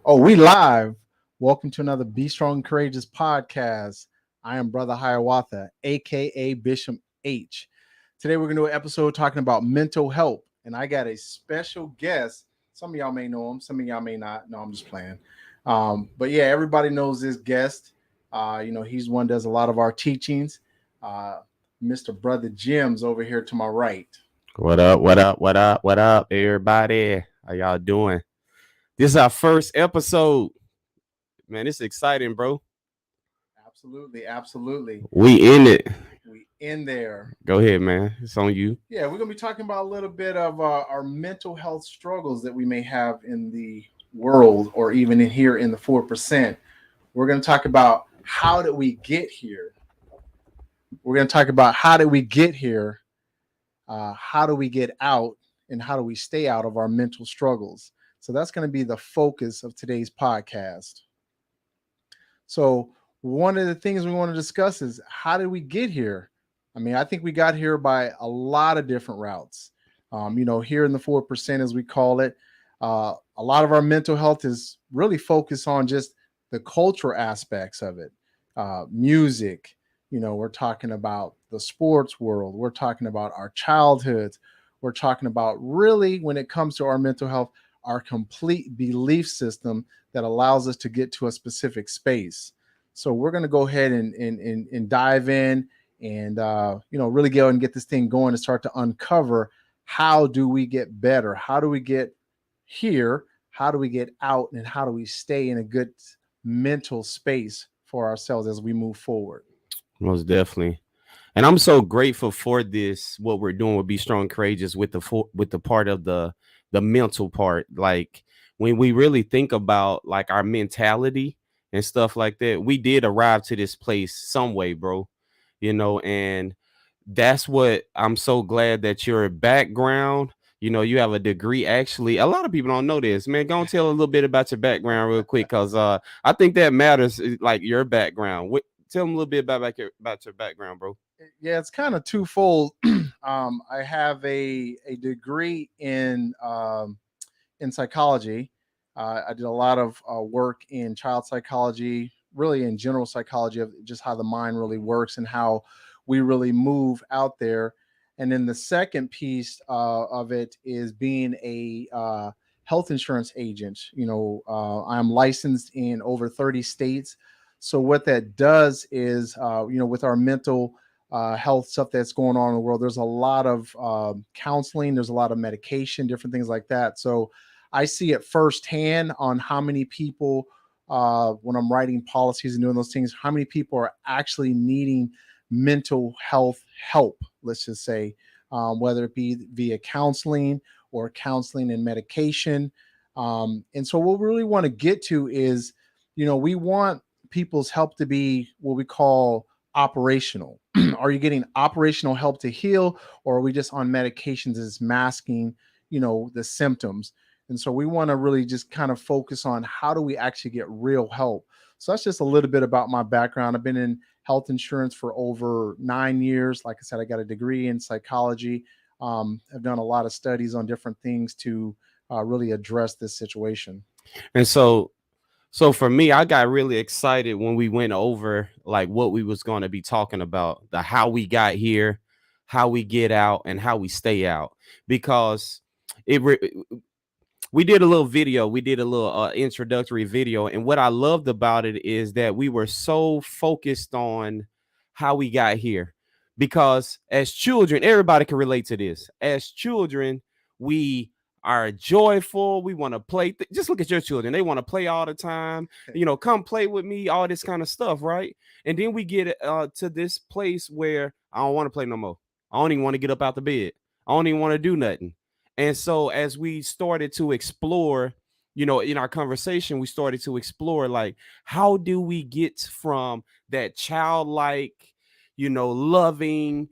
Oh, we live. Welcome to another Be Strong and Courageous podcast. I am Brother Hiawatha, aka Bishop H. Today we're going to do an episode talking about mental health, and I got a special guest. Some of y'all may know him, some of y'all may not. No, I'm just playing. But yeah, everybody knows this guest. He's one that does a lot of our teachings. Uh, Mr. Brother Jim's over here to my right. What up? What up? What up? What up, everybody? How y'all doing? This is our first episode. Man, it's exciting, bro. Absolutely, absolutely. We in it. We in there. Go ahead, man. It's on you. Yeah, we're going to be talking about a little bit of our mental health struggles that we may have in the world or even in here in the 4%. We're going to talk about how did we get here? We're going to talk about how did we get here? How do we get out? And how do we stay out of our mental struggles? So that's going to be the focus of today's podcast. So one of the things we want to discuss is how did we get here? I mean, I think we got here by a lot of different routes. Here in the 4%, as we call it, a lot of our mental health is really focused on just the cultural aspects of it. Music, we're talking about the sports world. We're talking about our childhoods. We're talking about really, when it comes to our mental health, our complete belief system that allows us to get to a specific space. So we're going to go ahead and dive in and really go and get this thing going and start to uncover how do we get better? How do we get here? How do we get out? And how do we stay in a good mental space for ourselves as we move forward? Most definitely. And I'm so grateful for this, what we're doing with Be Strong Courageous with the part of the mental part. Like when we really think about like our mentality and stuff like that, we did arrive to this place some way, bro. And that's what I'm so glad that your background, you have a degree. Actually, a lot of people don't know this, man. Go and tell a little bit about your background real quick, because I think that matters, like your background. Tell them a little bit about your background, bro. Yeah, it's kind of twofold. I have a degree in psychology. I did a lot of work in child psychology, really in general psychology of just how the mind really works and how we really move out there. And then the second piece of it is being a health insurance agent. I'm licensed in over 30 states. So what that does is, with our mental health stuff that's going on in the world, there's a lot of counseling, there's a lot of medication, different things like that. So I see it firsthand on how many people, when I'm writing policies and doing those things, how many people are actually needing mental health help, let's just say, whether it be via counseling or counseling and medication. And so what we really want to get to is, we want people's help to be what we call operational. Are you getting operational help to heal, or are we just on medications that's masking, the symptoms? And so we want to really just kind of focus on how do we actually get real help. So that's just a little bit about my background. I've been in health insurance for over 9 years. Like I said, I got a degree in psychology. I've done a lot of studies on different things to really address this situation. And so for me, I got really excited when we went over like what we was going to be talking about, the how we got here, how we get out, and how we stay out. Because we did a little video, we did a little introductory video, and what I loved about it is that we were so focused on how we got here. Because as children, everybody can relate to this. As children, we are joyful. We want to play. Just look at your children. They want to play all the time. Come play with me, all this kind of stuff, right? And then we get to this place where I don't want to play no more. I don't even want to get up out the bed. I don't even want to do nothing. And so as we started to explore, in our conversation, we started to explore like, how do we get from that childlike, loving,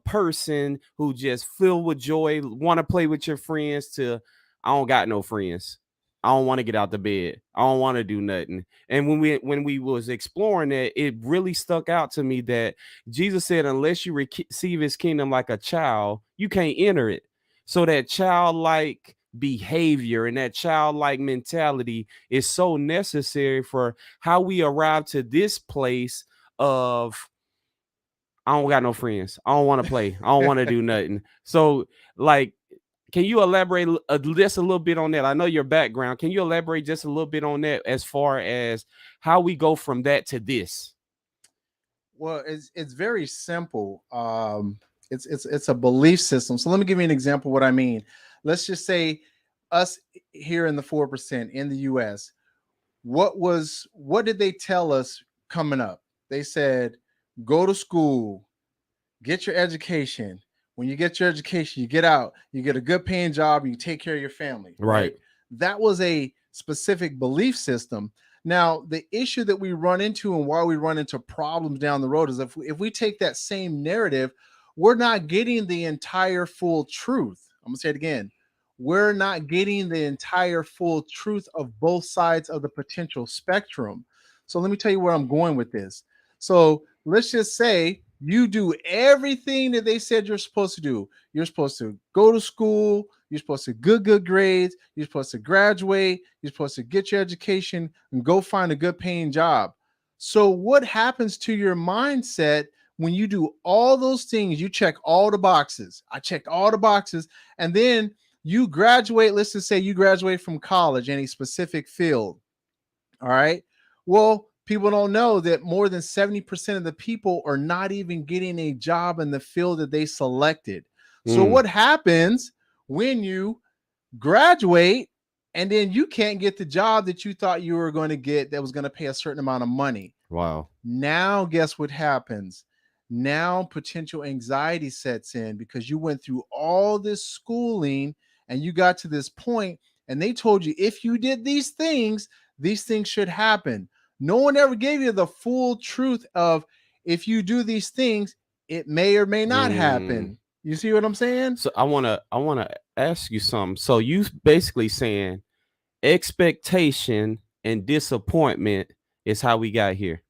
person who just filled with joy, want to play with your friends, to I don't got no friends. I don't want to get out the bed. I don't want to do nothing. And when we was exploring that, it really stuck out to me that Jesus said, unless you receive his kingdom like a child, you can't enter it. So that childlike behavior and that childlike mentality is so necessary for how we arrive to this place of I don't got no friends. I don't want to play. I don't want to do nothing. So, like, can you elaborate just a little bit on that? I know your background. Can you elaborate just a little bit on that as far as how we go from that to this? Well, it's very simple. It's a belief system. So let me give you an example of what I mean. Let's just say us here in the 4% in the US. What did they tell us coming up? They said, go to school, get your education. When you get your education, you get out, you get a good paying job, and you take care of your family, right? Right. That was a specific belief system. Now, the issue that we run into and why we run into problems down the road is if we take that same narrative, we're not getting the entire full truth. I'm gonna say it again. We're not getting the entire full truth of both sides of the potential spectrum. So let me tell you where I'm going with this. So let's just say you do everything that they said you're supposed to do. You're supposed to go to school. You're supposed to good grades. You're supposed to graduate. You're supposed to get your education and go find a good paying job. So what happens to your mindset when you do all those things? You check all the boxes. I checked all the boxes, and then you graduate. Let's just say you graduate from college in a specific field. All right. Well, people don't know that more than 70% of the people are not even getting a job in the field that they selected. So, Mm, what happens when you graduate and then you can't get the job that you thought you were going to get that was going to pay a certain amount of money? wow. Now, guess what happens? Now, potential anxiety sets in because you went through all this schooling and you got to this point, and they told you if you did these things should happen. No one ever gave you the full truth of if you do these things, it may or may not Mm. happen. You see what I'm saying? So I wanna ask you something. So you basically saying expectation and disappointment is how we got here,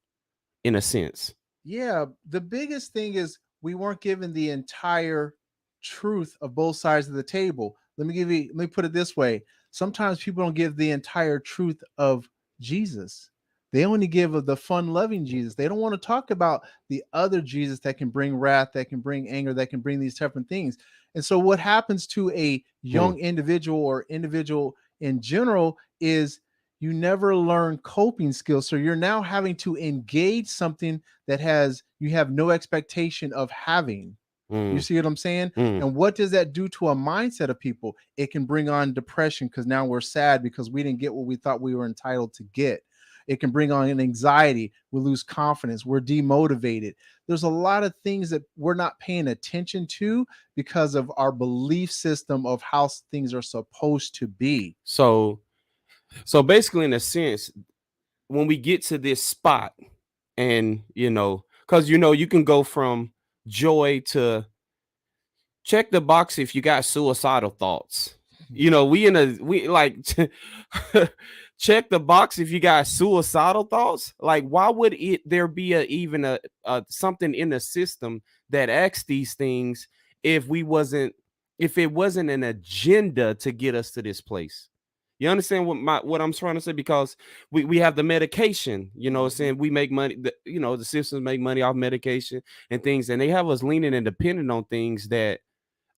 in a sense. Yeah, the biggest thing is we weren't given the entire truth of both sides of the table. Let me put it this way. Sometimes people don't give the entire truth of Jesus. They only give of the fun-loving Jesus. They don't want to talk about the other Jesus that can bring wrath, that can bring anger, that can bring these different things. And so what happens to a Hmm. young individual or individual in general is you never learn coping skills. So you're now having to engage something that has you have no expectation of having. You Mm, see what I'm saying? mm. And what does that do to a mindset of people? It can bring on depression because now we're sad because we didn't get what we thought we were entitled to get. It can bring on an anxiety. We lose confidence. We're demotivated. There's a lot of things that we're not paying attention to because of our belief system of how things are supposed to be. So so basically, in a sense, when we get to this spot, and because you can go from joy to check the box if you got suicidal thoughts. We like check the box if you got suicidal thoughts. Like, why would there be even a something in the system that acts these things if we wasn't if it wasn't an agenda to get us to this place? You understand what I'm trying to say? Because we have the medication, Mhm. saying we make money, the systems make money off medication and things, and they have us leaning and dependent on things that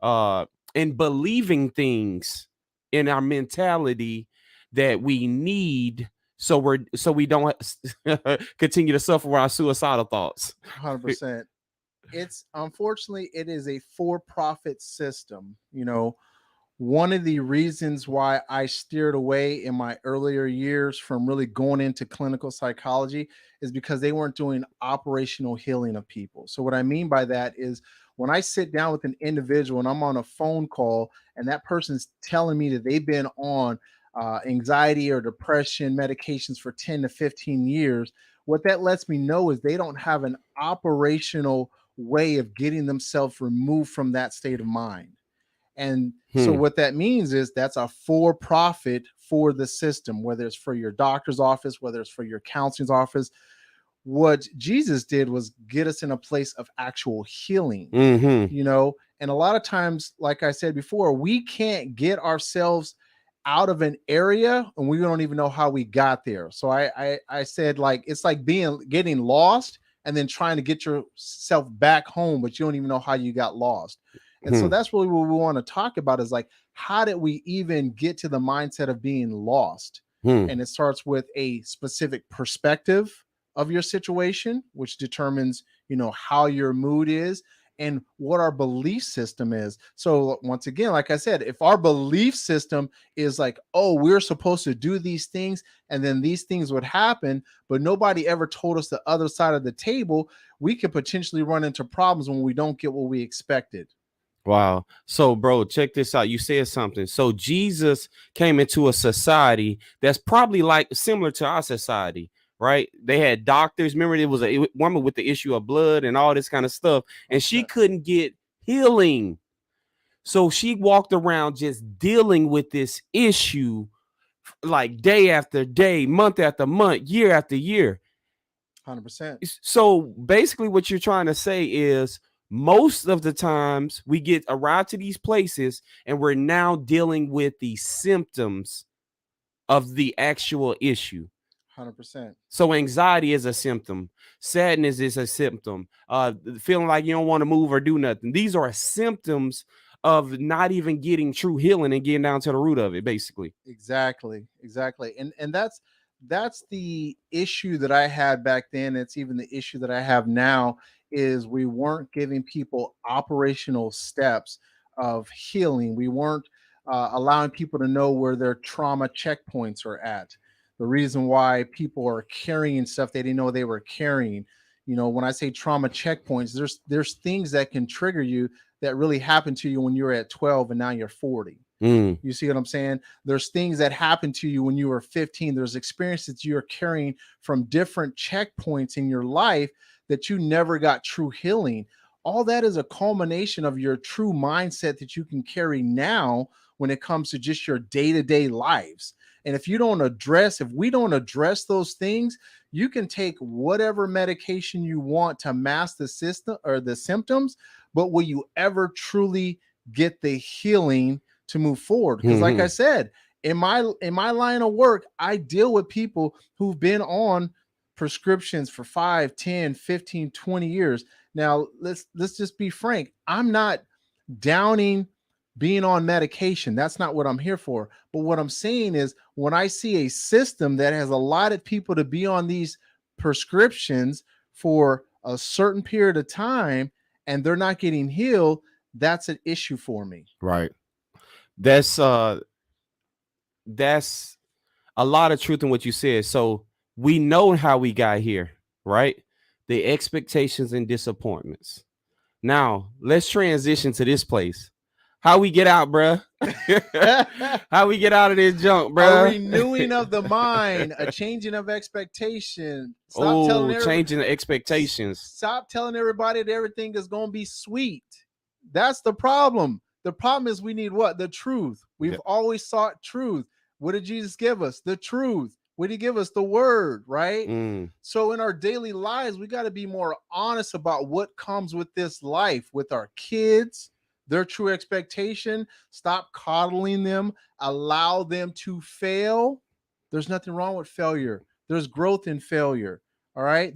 uh and believing things in our mentality that we need, so we don't continue to suffer with our suicidal thoughts. 100%. It's unfortunately it is a for-profit system. One of the reasons why I steered away in my earlier years from really going into clinical psychology is because they weren't doing operational healing of people. So, what I mean by that is when I sit down with an individual and I'm on a phone call and that person's telling me that they've been on anxiety or depression medications for 10 to 15 years, what that lets me know is they don't have an operational way of getting themselves removed from that state of mind. And so Hmm. what that means is that's a for profit for the system, whether it's for your doctor's office, whether it's for your counselor's office. What Jesus did was get us in a place of actual healing, Mm-hmm. you know, And a lot of times, like I said before, we can't get ourselves out of an area and we don't even know how we got there. So I said, like, it's like getting lost and then trying to get yourself back home, but you don't even know how you got lost. And so Hmm. that's really what we want to talk about, is like, how did we even get to the mindset of being lost? Hmm. And it starts with a specific perspective of your situation, which determines, how your mood is and what our belief system is. So once again, like I said, if our belief system is like, oh, we're supposed to do these things and then these things would happen, but nobody ever told us the other side of the table, we could potentially run into problems when we don't get what we expected. Wow. So, bro, check this out. You said something. So, Jesus came into a society that's probably like similar to our society, right? They had doctors. Remember, there was a woman with the issue of blood and all this kind of stuff, and she 100%. couldn't get healing. So, she walked around just dealing with this issue like day after day, month after month, year after year. 100%. So basically what you're trying to say is most of the times we get arrived to these places and we're now dealing with the symptoms of the actual issue. 100%. So anxiety is a symptom, sadness is a symptom, feeling like you don't want to move or do nothing. These are symptoms of not even getting true healing and getting down to the root of it, basically. Exactly. And that's the issue that I had back then. It's even the issue that I have now, is we weren't giving people operational steps of healing. We weren't allowing people to know where their trauma checkpoints are at. The reason why people are carrying stuff they didn't know they were carrying. When I say trauma checkpoints, there's things that can trigger you that really happened to you when you were at 12 and now you're 40. Mm, You see what I'm saying? There's things that happened to you when you were 15. There's experiences you're carrying from different checkpoints in your life that you never got true healing. All that is a culmination of your true mindset that you can carry now when it comes to just your day-to-day lives. And if we don't address those things, you can take whatever medication you want to mask the system or the symptoms, but will you ever truly get the healing to move forward? Because like I mhm. said, in my line of work, I deal with people who've been on prescriptions for 5, 10, 15, 20 years. Now let's just be frank. I'm not downing being on medication. That's not what I'm here for. But what I'm saying is, when I see a system that has allotted people to be on these prescriptions for a certain period of time and they're not getting healed, that's an issue for me. Right. That's that's a lot of truth in what you said. So we know how we got here, right? The expectations and disappointments. Now let's transition to this place. How we get out, bruh? How we get out of this junk, A bruh? renewing of the mind, a changing of expectation. Oh, changing the expectations. Stop telling everybody that everything is going to be sweet. That's the problem. The problem is we need what? The truth. Yeah. We've always sought truth. What did Jesus give us? The truth. What did he give us? The word, right? Mm, So in our daily lives, we got to be more honest about what comes with this life, with our kids, their true expectation. Stop coddling them, allow them to fail. There's nothing wrong with failure. There's growth in failure. All right.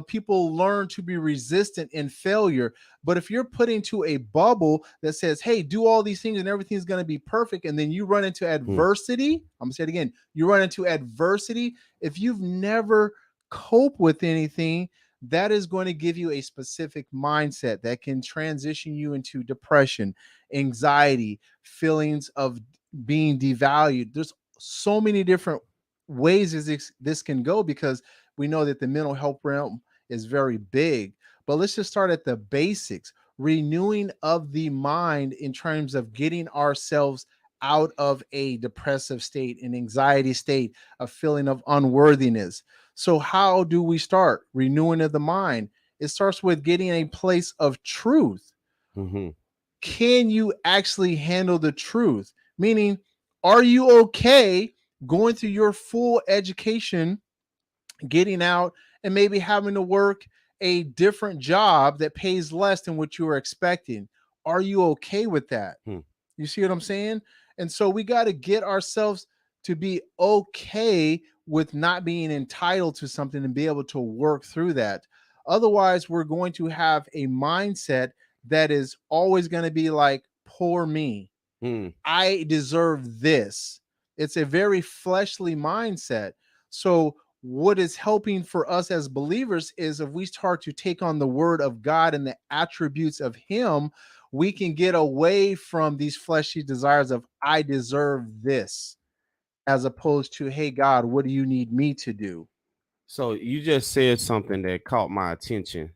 People learn to be resistant in failure. But if you're put into a bubble that says, hey, do all these things and everything's going to be perfect, and then you run into mm, adversity, I'm going to say it again, you run into adversity. If you've never cope with anything, that is going to give you a specific mindset that can transition you into depression, anxiety, feelings of being devalued. There's so many different ways this can go, because we know that the mental health realm is very big. But let's just start at the basics. Renewing of the mind in terms of getting ourselves out of a depressive state, an anxiety state, a feeling of unworthiness. So, how do we start renewing of the mind? It starts with getting a place of truth. mhm, Can you actually handle the truth? Meaning, are you okay going through your full education, getting out, and maybe having to work a different job that pays less than what you were expecting? Are you okay with that? Hmm. You see what I'm saying? And so we got to get ourselves to be okay with not being entitled to something and be able to work through that. Otherwise, we're going to have a mindset that is always going to be like, poor me. Hmm. I deserve this. It's a very fleshly mindset. So, what is helping for us as believers is if we start to take on the word of God and the attributes of Him, we can get away from these fleshy desires of, I deserve this, as opposed to, hey, God, what do you need me to do? So you just said something that caught my attention,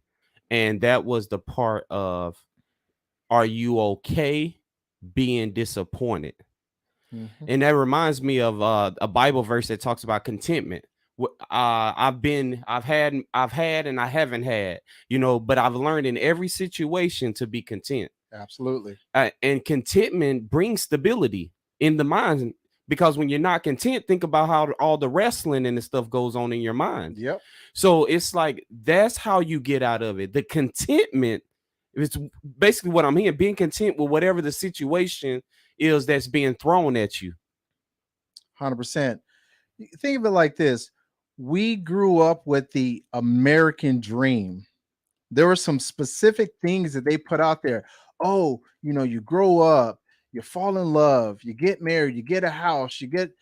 and that was the part of, are you okay being disappointed? Mhm. And that reminds me of a Bible verse that talks about contentment. I've had, and I haven't had, but I've learned in every situation to be content. Absolutely. And contentment brings stability in the mind, because when you're not content, think about how all the wrestling and the stuff goes on in your mind. Yep. So it's like that's how you get out of it. The contentment, it's basically what I'm hearing, being content with whatever the situation is that's being thrown at you. 100%. Think of it like this: we grew up with the American dream. There were some specific things that they put out there. Oh, you grow up, you fall in love, you get married, you get a house, you get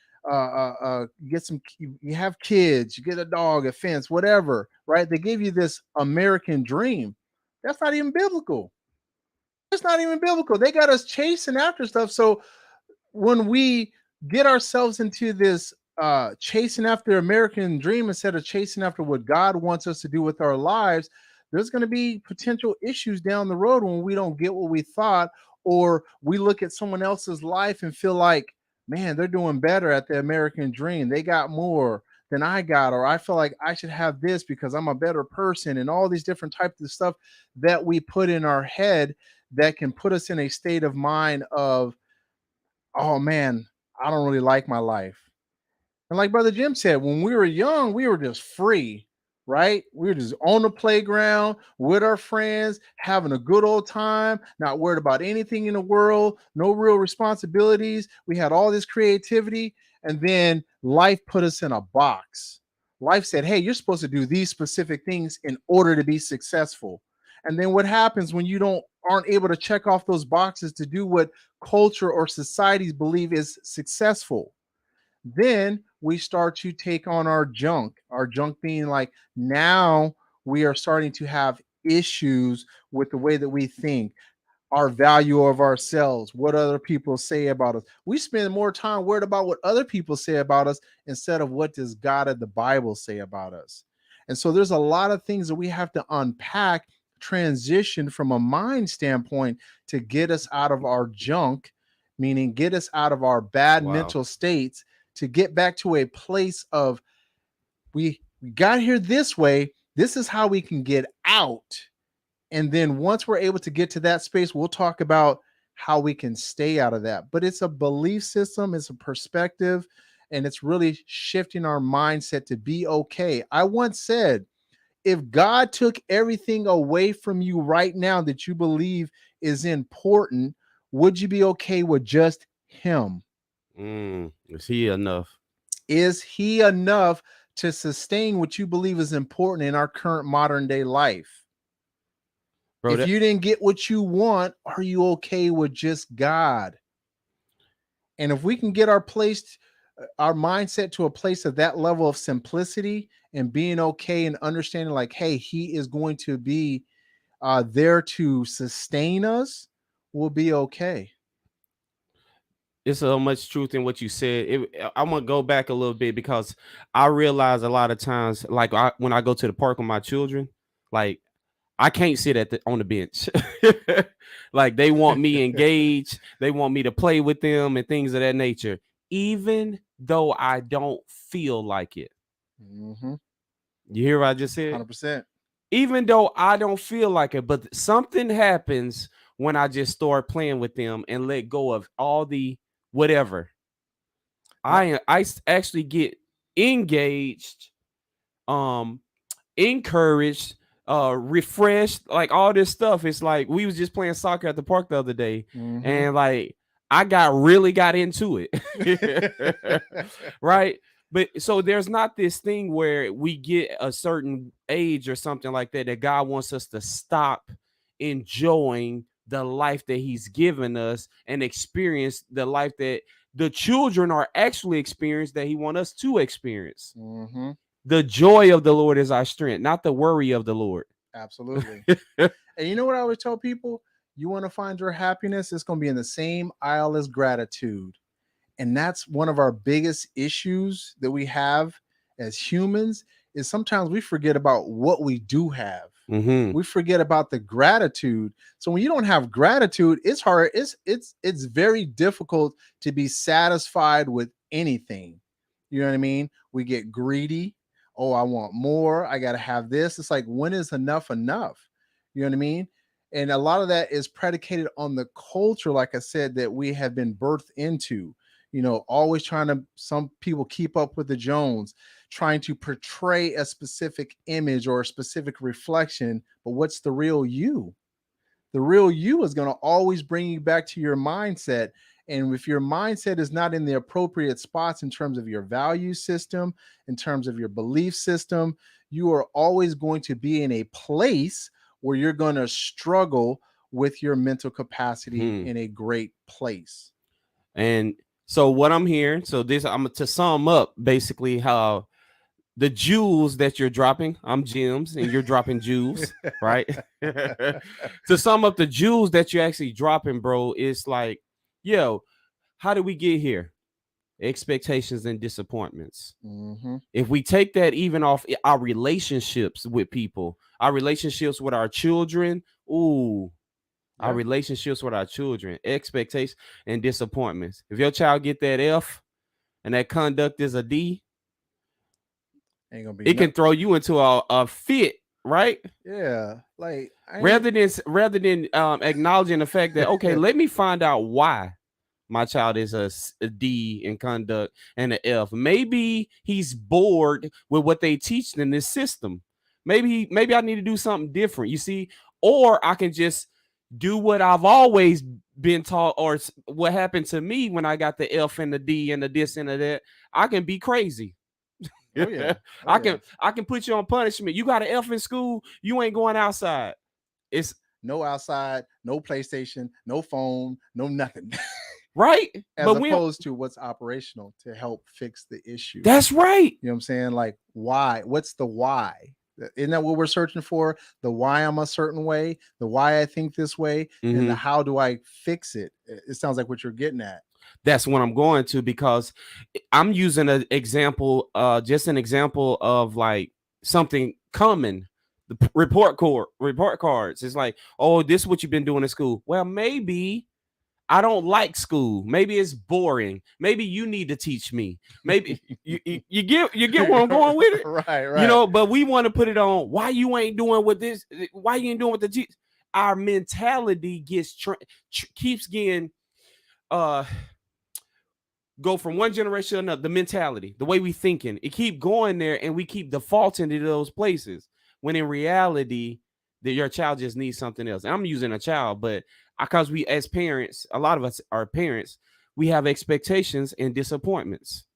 you have kids, you get a dog, a fence, whatever, right? They give you this American dream. That's not even biblical. It's not even biblical. They got us chasing after stuff. So when we get ourselves into this chasing after American dream instead of chasing after what God wants us to do with our lives, there's going to be potential issues down the road when we don't get what we thought, or we look at someone else's life and feel like, man, they're doing better at the American dream. They got more than I got, or I feel like I should have this because I'm a better person, and all these different types of stuff that we put in our head that can put us in a state of mind of, oh man, I don't really like my life. And like Brother Jim said, when we were young, we were just free, right? We were just on the playground with our friends, having a good old time, not worried about anything in the world, no real responsibilities. We had all this creativity. And then life put us in a box. Life said, hey, you're supposed to do these specific things in order to be successful. And then what happens when you don't aren't able to check off those boxes to do what culture or societies believe is successful? Then we start to take on our junk being like, now we are starting to have issues with the way that we think, our value of ourselves, what other people say about us. We spend more time worried about what other people say about us instead of what does God and the Bible say about us. And so there's a lot of things that we have to unpack, transition from a mind standpoint to get us out of our junk, meaning get us out of our bad Wow. mental states to get back to a place of, we got here this way. This is how we can get out. And then once we're able to get to that space, we'll talk about how we can stay out of that. But it's a belief system, it's a perspective, and it's really shifting our mindset to be okay. I once said, if God took everything away from you right now that you believe is important, would you be okay with just Him? Is he enough? Is He enough to sustain what you believe is important in our current modern day life? Bro, If that you didn't get what you want, are you okay with just God? And if we can get our mindset to a place of that level of simplicity and being okay and understanding, like, hey, He is going to be there to sustain us, we'll be okay. it's so much truth in what you said. I'm gonna go back a little bit because I realize a lot of times, like when I go to the park with my children, like I can't sit on the bench. Like they want me engaged, they want me to play with them and things of that nature, even though I don't feel like it. Mm-hmm. You hear what I just said? 100%. Even though I don't feel like it, but something happens when I just start playing with them and let go of all the whatever. Yep. I actually get engaged, um, encouraged, refreshed, like all this stuff. It's like we was just playing soccer at the park the other day, Mm-hmm. and like I got into it. Right? But so there's not this thing where we get a certain age or something like that that God wants us to stop enjoying the life that he's given us and experience the life that the children are actually experiencing, that he wants us to experience. Mm-hmm. The joy of the Lord is our strength, not the worry of the Lord. Absolutely. And you know what I always tell people? You want to find your happiness, it's going to be in the same aisle as gratitude. And that's one of our biggest issues that we have as humans is sometimes we forget about what we do have. Mm-hmm. We forget about the gratitude. So when you don't have gratitude, it's hard. It's very difficult to be satisfied with anything. You know what I mean? We get greedy. Oh, I want more. I got to have this. It's like, when is enough enough? You know what I mean? And a lot of that is predicated on the culture, like I said, that we have been birthed into. Always trying to, some people keep up with the Jones, trying to portray a specific image or a specific reflection. But what's the real you? The real you is going to always bring you back to your mindset. And if your mindset is not in the appropriate spots in terms of your value system, in terms of your belief system, you are always going to be in a place where you're going to struggle with your mental capacity Hmm. in a great place. And so what I'm hearing, so this I'm to sum up basically how the jewels that you're dropping, I'm gems and you're dropping jewels, right? To sum up the jewels that you're actually dropping, bro, it's like, yo, how did we get here? Expectations and disappointments. Mm-hmm. If we take that even off our relationships with people, our relationships with our children, ooh, our Yeah. relationships with our children, expectations and disappointments. If your child get that F and that conduct is a D, Ain't gonna be it can nothing. throw you into a fit, right? Yeah. Like I ain't. Rather than acknowledging the fact that, okay, let me find out why my child is a D in conduct and an F. Maybe he's bored with what they teach in this system. Maybe I need to do something different. You see, or I can just do what I've always been taught, or what happened to me when I got the F and the D and the this and the that. I can be crazy. Oh yeah. Oh I yeah. can put you on punishment. You got an F in school, you ain't going outside. It's No outside, no PlayStation, no phone, no nothing. right, As but we don't. opposed to what's operational to help fix the issue. That's right. You know what I'm saying? Like, why? What's the why? Isn't that what we're searching for? The why I'm a certain way, the why I think this way, and the Mm-hmm. how do I fix it? It sounds like what you're getting at. That's what I'm going to, because I'm using an example, just an example of like something common. The report cards. It's like, oh, this is what you've been doing in school. Well, maybe I don't like school. Maybe it's boring. Maybe you need to teach me. Maybe you get where I'm going with it. Right, right. But we want to put it on. Why you ain't doing with this? Why you ain't doing with the? Our mentality keeps getting uh go from one generation to another. The mentality, the way we thinking, it keep going there, and we keep defaulting to those places. When in reality, that your child just needs something else. And I'm using a child, but because we as parents, a lot of us are parents, we have expectations and disappointments.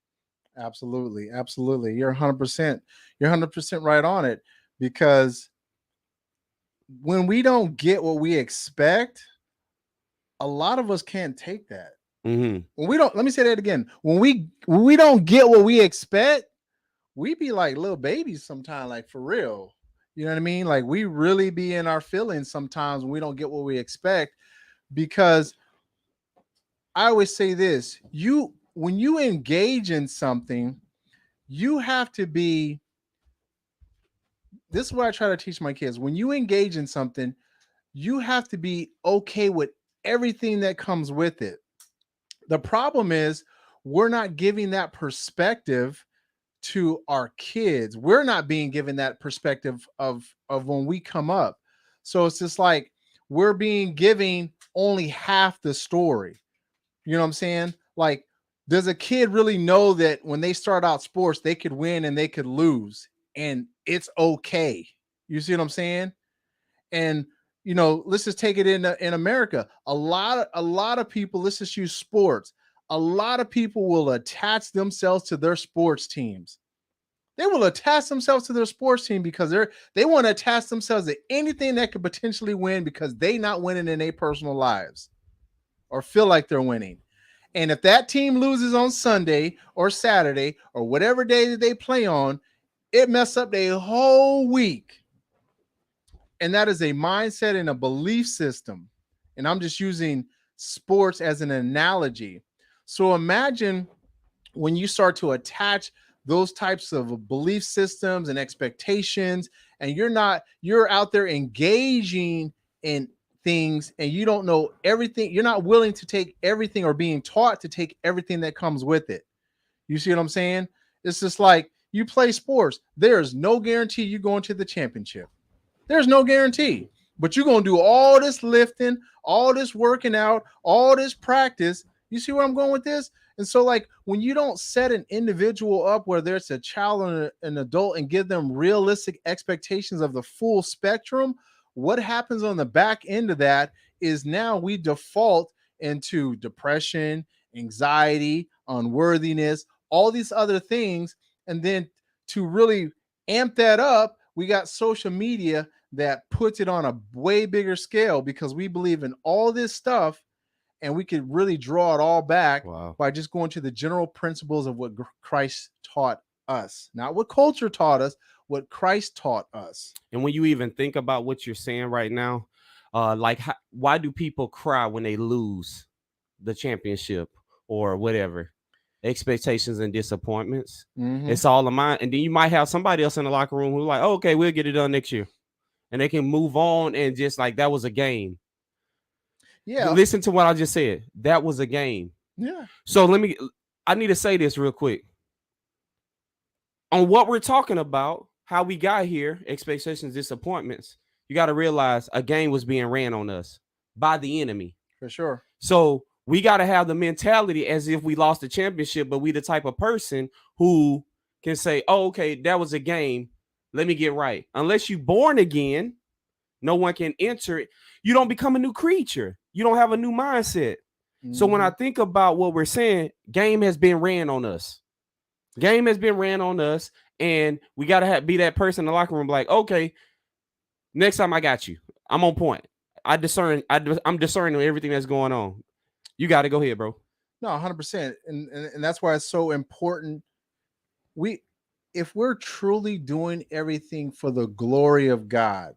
Absolutely, absolutely. You're 100%. You're 100% right on it, because when we don't get what we expect, a lot of us can't take that. Mm-hmm. When we don't, let me say that again. When we don't get what we expect, we be like little babies sometimes, like for real. You know what I mean? Like we really be in our feelings sometimes when we don't get what we expect. Because I always say this, you when you engage in something, you have to be, this is what I try to teach my kids. When you engage in something, you have to be okay with everything that comes with it. The problem is we're not giving that perspective to our kids. We're not being given that perspective of when we come up. So it's just like we're being given only half the story. You know what I'm saying? Like, does a kid really know that when they start out sports, they could win and they could lose, and it's okay? You see what I'm saying? And let's just take it in America. A lot of people, let's just use sports. A lot of people will attach themselves to their sports teams. They will attach themselves to their sports team because they want to attach themselves to anything that could potentially win because they not winning in their personal lives or feel like they're winning. And if that team loses on Sunday or Saturday or whatever day that they play on, it mess up their whole week. And that is a mindset and a belief system. And I'm just using sports as an analogy. So imagine when you start to attach those types of belief systems and expectations, and you're out there engaging in things and you don't know everything, you're not willing to take everything or being taught to take everything that comes with it. You see what I'm saying? It's just like you play sports. There's no guarantee you're going to the championship. There's no guarantee. But you're going to do all this lifting, all this working out, all this practice. You see where I'm going with this? And so, like, when you don't set an individual up, whether it's a child or an adult, and give them realistic expectations of the full spectrum, what happens on the back end of that is now we default into depression, anxiety, unworthiness, all these other things. And then to really amp that up, we got social media that puts it on a way bigger scale because we believe in all this stuff, and we could really draw it all back by just going to the general principles of what Christ taught us, not what culture taught us, what Christ taught us. And when you even think about what you're saying right now, why do people cry when they lose the championship or whatever? Expectations and disappointments. It's all of mine. And then you might have somebody else in the locker room who's like, oh, okay, we'll get it done next year. And they can move on and just like that was a game. Yeah. Listen to what I just said. That was a game. Yeah. So I need to say this real quick. On what we're talking about, how we got here, expectations, disappointments, you got to realize a game was being ran on us by the enemy. For sure. So we got to have the mentality as if we lost the championship, but we the type of person who can say, oh, okay, that was a game. Let me get right. Unless you're born again, no one can enter it. You don't become a new creature. You don't have a new mindset. So when I think about what we're saying, game has been ran on us. Game has been ran on us, and we got to be that person in the locker room like, okay, next time I got you. I'm on point. I'm discerning everything that's going on. You got to go ahead, bro. No, 100%. And that's why it's so important. If we're truly doing everything for the glory of God,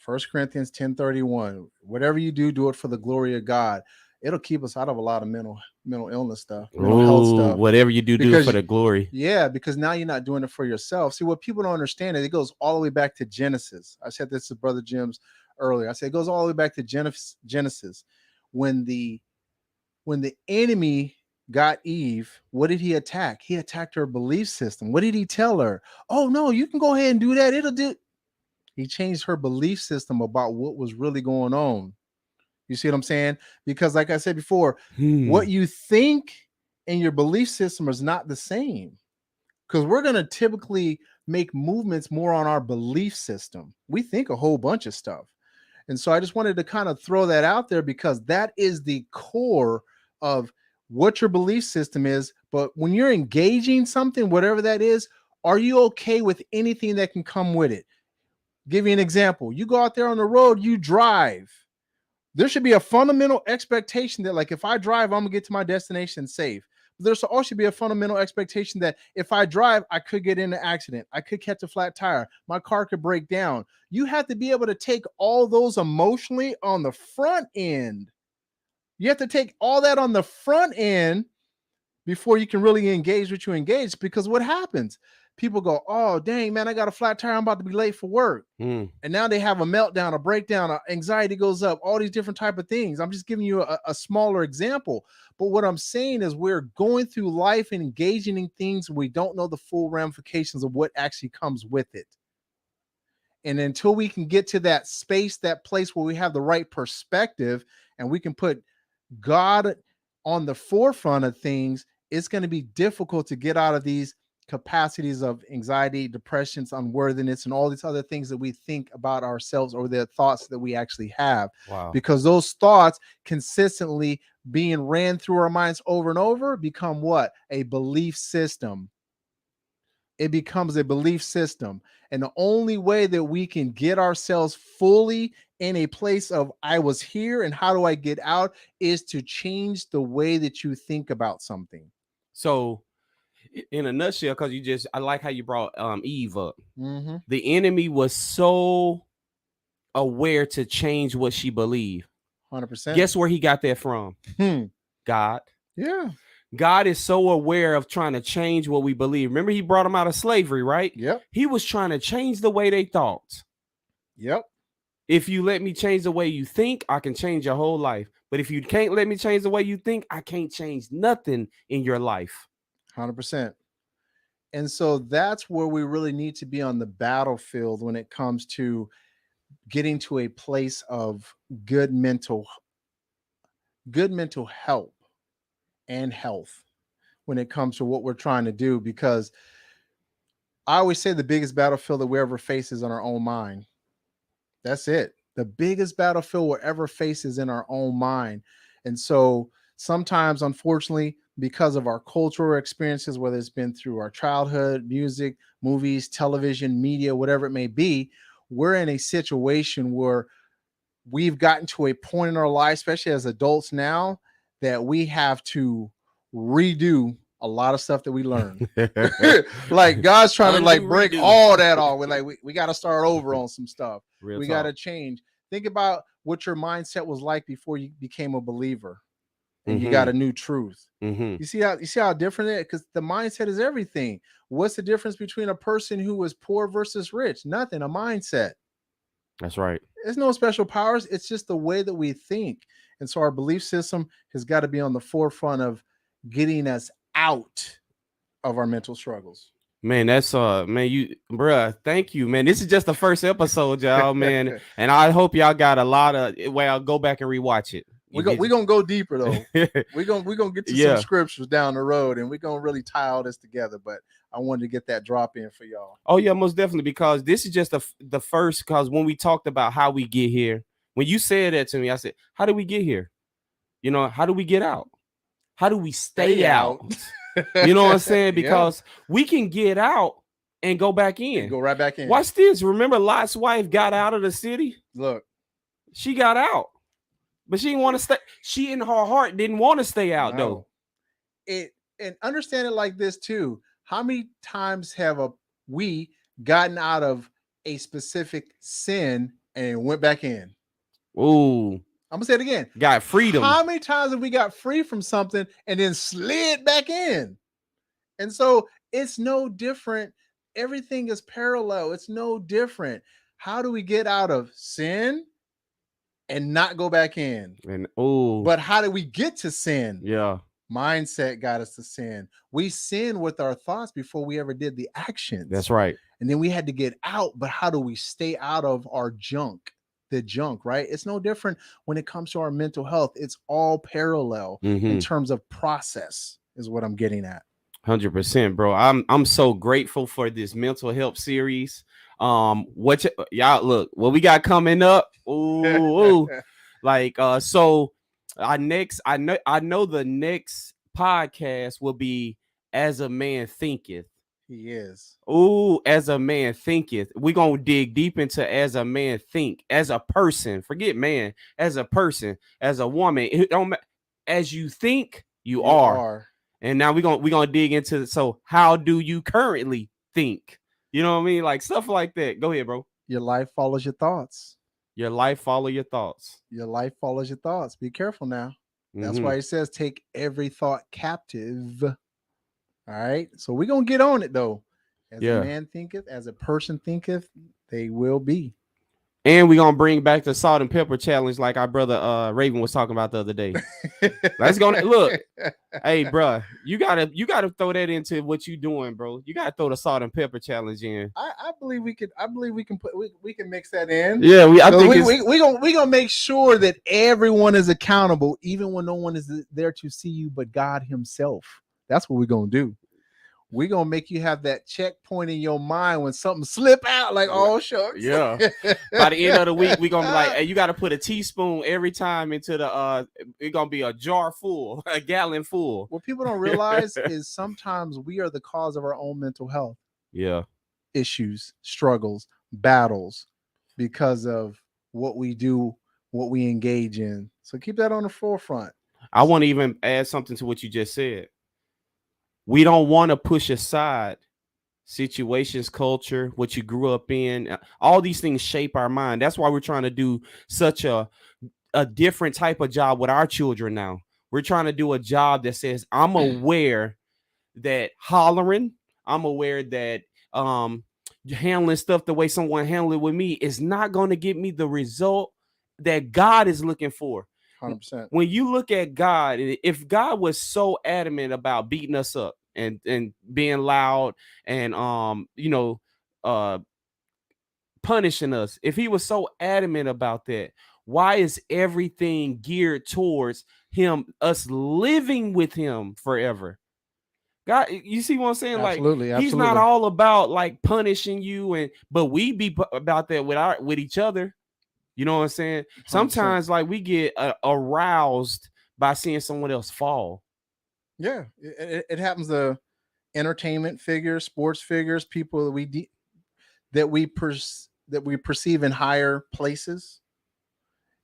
1 Corinthians 10:31, whatever you do it for the glory of God. It'll keep us out of a lot of mental illness stuff, mental health stuff. Whatever you do for the glory. Yeah, because now you're not doing it for yourself. See, what people don't understand is it goes all the way back to Genesis. I said this to Brother Jim's earlier. I said it goes all the way back to Genesis. When the enemy got Eve, what did he attack? He attacked her belief system. What did he tell her? Oh, no, you can go ahead and do that. It'll do. He changed her belief system about what was really going on. You see what I'm saying? Because like I said before, what you think and your belief system is not the same. Because we're going to typically make movements more on our belief system. We think a whole bunch of stuff. And so I just wanted to kind of throw that out there because that is the core of what your belief system is. But when you're engaging something, whatever that is, are you okay with anything that can come with it? Give you an example. You go out there on the road, you drive. There should be a fundamental expectation that, like, if I drive, I'm gonna get to my destination safe. But there's also be a fundamental expectation that if I drive, I could get in an accident. I could catch a flat tire. My car could break down. You have to be able to take all those emotionally on the front end. You have to take all that on the front end before you can really engage what you engage. Because what happens? People go, oh, dang, man, I got a flat tire. I'm about to be late for work. And now they have a meltdown, a breakdown, anxiety goes up, all these different type of things. I'm just giving you a smaller example. But what I'm saying is we're going through life and engaging in things. We don't know the full ramifications of what actually comes with it. And until we can get to that space, that place where we have the right perspective and we can put God on the forefront of things, it's going to be difficult to get out of these capacities of anxiety, depressions, unworthiness, and all these other things that we think about ourselves or the thoughts that we actually have. Wow. Because those thoughts consistently being ran through our minds over and over become what? A belief system. It becomes a belief system. And the only way that we can get ourselves fully in a place of I was here and how do I get out is to change the way that you think about something. So in a nutshell, because I like how you brought Eve up. Mm-hmm. The enemy was so aware to change what she believed. 100%. Guess where he got that from? God. Yeah. God is so aware of trying to change what we believe. Remember, he brought them out of slavery, right? Yep. He was trying to change the way they thought. Yep. If you let me change the way you think, I can change your whole life. But if you can't let me change the way you think, I can't change nothing in your life. 100%. And so that's where we really need to be on the battlefield when it comes to getting to a place of good mental help and health when it comes to what we're trying to do. Because I always say the biggest battlefield that we ever face is in our own mind. That's it. The biggest battlefield we'll ever face is in our own mind. And so sometimes, unfortunately, because of our cultural experiences, whether it's been through our childhood, music, movies, television, media, whatever it may be, we're in a situation where we've gotten to a point in our life, especially as adults now, that we have to redo a lot of stuff that we learned. Like God's trying to like break all that off. We're like, we got to start over on some stuff. We got to change. Think about what your mindset was like before you became a believer and you got a new truth. You see how different it is? Because the mindset is everything. What's the difference between a person who was poor versus rich? Nothing. A mindset. That's right. There's no special powers. It's just the way that we think. And so our belief system has got to be on the forefront of getting us out of our mental struggles. Man, that's man, you bruh, thank you, man. This is just the first episode, y'all, man. And I hope y'all got a lot of well, go back and rewatch it. We're gonna go deeper though. we're gonna get to some scriptures down the road and we're gonna really tie all this together. But I wanted to get that drop in for y'all. Oh, yeah, most definitely, because this is just the first, because when we talked about how we get here, when you said that to me, I said, how do we get here? You know, how do we get out? How do we stay out? You know what I'm saying? Because we can get out and go back in. Go right back in. Watch this. Remember Lot's wife got out of the city? Look. She got out. But she didn't want to stay. She in her heart didn't want to stay out, though. And understand it like this too. How many times have we gotten out of a specific sin and went back in? Ooh. I'm gonna say it again. Got freedom. How many times have we got free from something and then slid back in? And so it's no different. Everything is parallel. It's no different. How do we get out of sin and not go back in? And but how do we get to sin? Yeah. Mindset got us to sin. We sinned with our thoughts before we ever did the actions. That's right. And then we had to get out. But how do we stay out of our junk? The junk, right? It's no different when it comes to our mental health. It's all parallel in terms of process, is what I'm getting at. 100%, bro. I'm so grateful for this mental health series. What y'all look, what we got coming up? Ooh. Like so our next, I know the next podcast will be As a Man Thinketh. He is. Ooh, as a man thinketh. We're gonna dig deep into as a man think, as a person. Forget man, as a person, as a woman. It don't as you think, you are. And now we're gonna dig into so how do you currently think? You know what I mean? Like stuff like that. Go ahead, bro. Your life follows your thoughts. Your life follow your thoughts. Your life follows your thoughts. Be careful now. That's why he says take every thought captive. All right. So we're going to get on it, though. As a man thinketh, as a person thinketh, they will be. And we're going to bring back the salt and pepper challenge like our brother Raven was talking about the other day. Let's go. Look, hey, bro, you gotta throw that into what you doing, bro. You got to throw the salt and pepper challenge in. I believe we can mix that in. Yeah, I think we're going to make sure that everyone is accountable, even when no one is there to see you but God himself. That's what we're going to do. we're gonna make you have that checkpoint in your mind when something slip out, like, oh shucks. Yeah. By the end of the week, we're gonna be like, hey, you gotta put a teaspoon every time into the it's gonna be a jar full, a gallon full. What people don't realize is sometimes we are the cause of our own mental health Yeah. issues, struggles, battles, because of what we do, what we engage in. So keep that on the forefront. I want to even add something to what you just said. We don't want to push aside situations, culture, what you grew up in. All these things shape our mind. That's why we're trying to do such a different type of job with our children now. We're trying to do a job that says, I'm aware that hollering, I'm aware that handling stuff the way someone handled it with me is not going to get me the result that God is looking for. 100%. When you look at God, if God was so adamant about beating us up and being loud and uh punishing us, if he was so adamant about that, why is everything geared towards him, us living with him forever? God, you see what I'm saying? Like, Absolutely, he's not absolutely. all about like punishing you, but we be about that with each other. You know what I'm saying? 100%. Sometimes like we get aroused by seeing someone else fall. Yeah, it happens to entertainment figures, sports figures, people that that we perceive in higher places,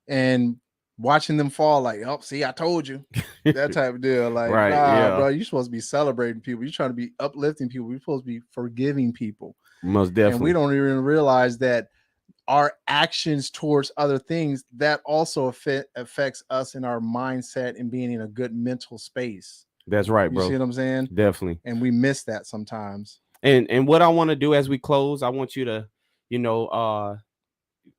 and watching them fall, like, oh, see, I told you, that type of deal. Like, Right? nah, Yeah, bro, you're supposed to be celebrating people. You're trying to be uplifting people. You're supposed to be forgiving people, most and we definitely. don't even realize that our actions towards other things that also affects us in our mindset and being in a good mental space. That's right, You see bro. what I'm saying? Definitely. And we miss that sometimes. And what I want to do as we close, I want you to, you know,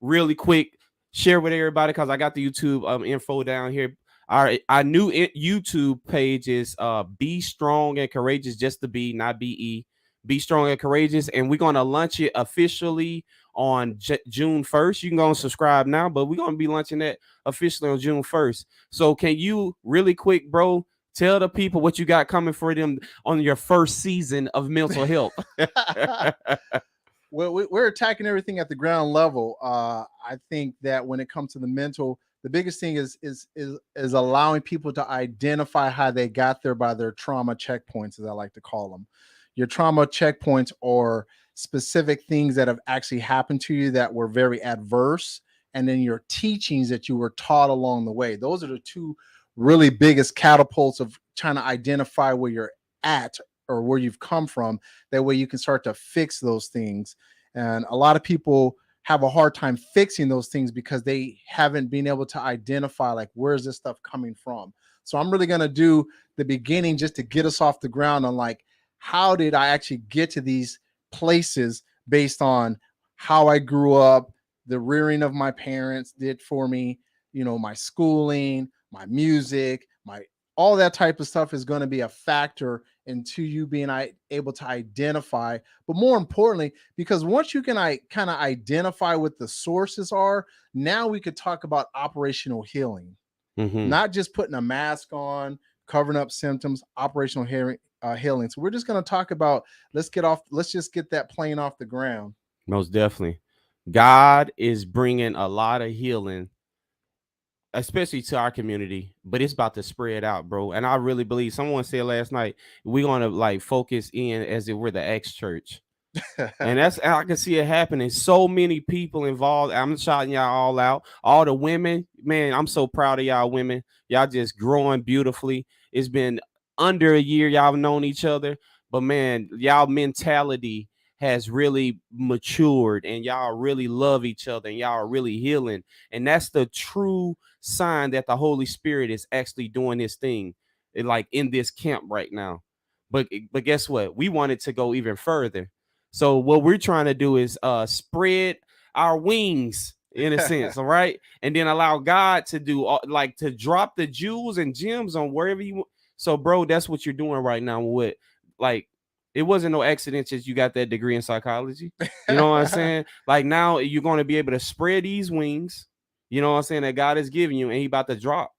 really quick share with everybody because I got the YouTube info down here. Our new YouTube page is Be Strong and Courageous, just to be, not BE. Be Strong and Courageous, and we're gonna launch it officially on June 1st. You can go and subscribe now, but we're gonna be launching that officially on June 1st. So can you really quick, bro, tell the people what you got coming for them on your first season of mental health? Well, we're attacking everything at the ground level. I think that when it comes to the mental, the biggest thing is allowing people to identify how they got there by their trauma checkpoints, as I like to call them. Your trauma checkpoints are specific things that have actually happened to you that were very adverse, and then your teachings that you were taught along the way. Those are the two really biggest catapults of trying to identify where you're at or where you've come from. That way you can start to fix those things. And a lot of people have a hard time fixing those things because they haven't been able to identify, like, where's this stuff coming from. So I'm really going to do the beginning just to get us off the ground on, like, how did I actually get to these places based on how I grew up, the rearing of my parents did for me, my schooling, my music, my all that type of stuff is going to be a factor into you being able to identify. But more importantly, because once you can kind of identify what the sources are, now we could talk about operational healing, Mm-hmm. not just putting a mask on, covering up symptoms, operational healing. So we're just going to talk about, let's just get that plane off the ground. Most definitely. God is bringing a lot of healing, especially to our community, but it's about to spread out, bro. And I really believe someone said last night, we're going to like focus in as if we're the X church. And I can see it happening. So many people involved. I'm shouting y'all all out. All the women, man, I'm so proud of y'all women. Y'all just growing beautifully. It's been under a year y'all have known each other, but man, y'all mentality has really matured and y'all really love each other and y'all are really healing. And that's the true sign that the Holy Spirit is actually doing his thing, like in this camp right now. But guess what? We wanted to go even further. So what we're trying to do is spread our wings in a sense, all right, and then allow God to do like to drop the jewels and gems on wherever you want. So, bro, that's what you're doing right now. With like, it wasn't no accident that you got that degree in psychology. You know what I'm saying? Like now you're going to be able to spread these wings. You know what I'm saying, that God is giving you, and He about to drop.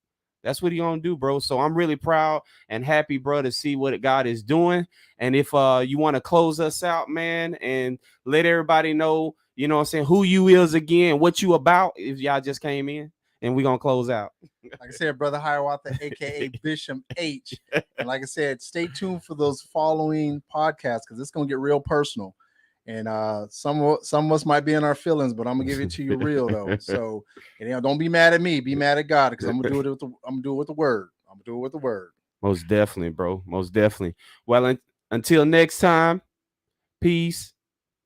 That's what he gonna do, bro. So I'm really proud and happy, bro, to see what God is doing. And if you want to close us out, man, and let everybody know, you know what I'm saying, who you is again, what you about, if y'all just came in, and we gonna close out. Like I said, Brother Hiawatha, aka Bishop H. And like I said, stay tuned for those following podcasts because it's gonna get real personal. And some of us might be in our feelings, but I'm gonna give it to you real though. So don't be mad at me, be mad at God, because I'm gonna do it with the word. I'm gonna do it with the word. Most definitely, bro. Most definitely. Well, until next time, peace,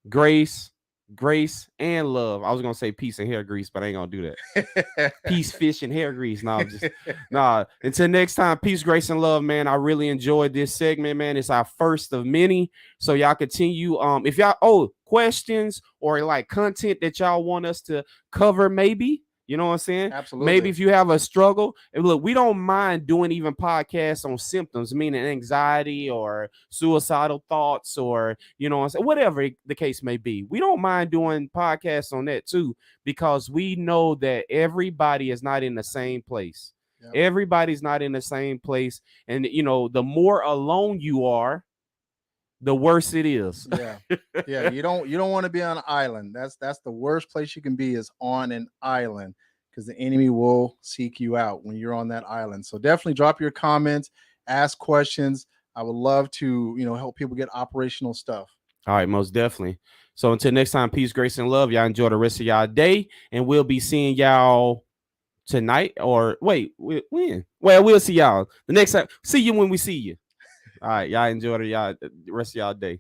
grace, grace, and love. I was gonna say peace and hair grease, but I ain't gonna do that. Peace, fish, and hair grease. No, just nah. Until next time, peace, grace, and love, man. I really enjoyed this segment, man. It's our first of many. So y'all continue. If y'all questions or like content that y'all want us to cover, maybe. You know what I'm saying? Absolutely. Maybe if you have a struggle, and look, we don't mind doing even podcasts on symptoms, meaning anxiety or suicidal thoughts or, you know what I'm saying, whatever the case may be. We don't mind doing podcasts on that too, because we know that everybody is not in the same place. Yep. Everybody's not in the same place. And, you know, the more alone you are, the worse it is. Yeah. You don't want to be on an island. That's the worst place you can be, is on an island, because the enemy will seek you out when you're on that island. So definitely drop your comments, ask questions. I would love to, help people get operational stuff. All right, most definitely. So until next time, peace, grace, and love. Y'all enjoy the rest of y'all day, and we'll be seeing y'all tonight. Or wait, when? Well, we'll see y'all the next time. See you when we see you. All right, y'all enjoy the rest of y'all day.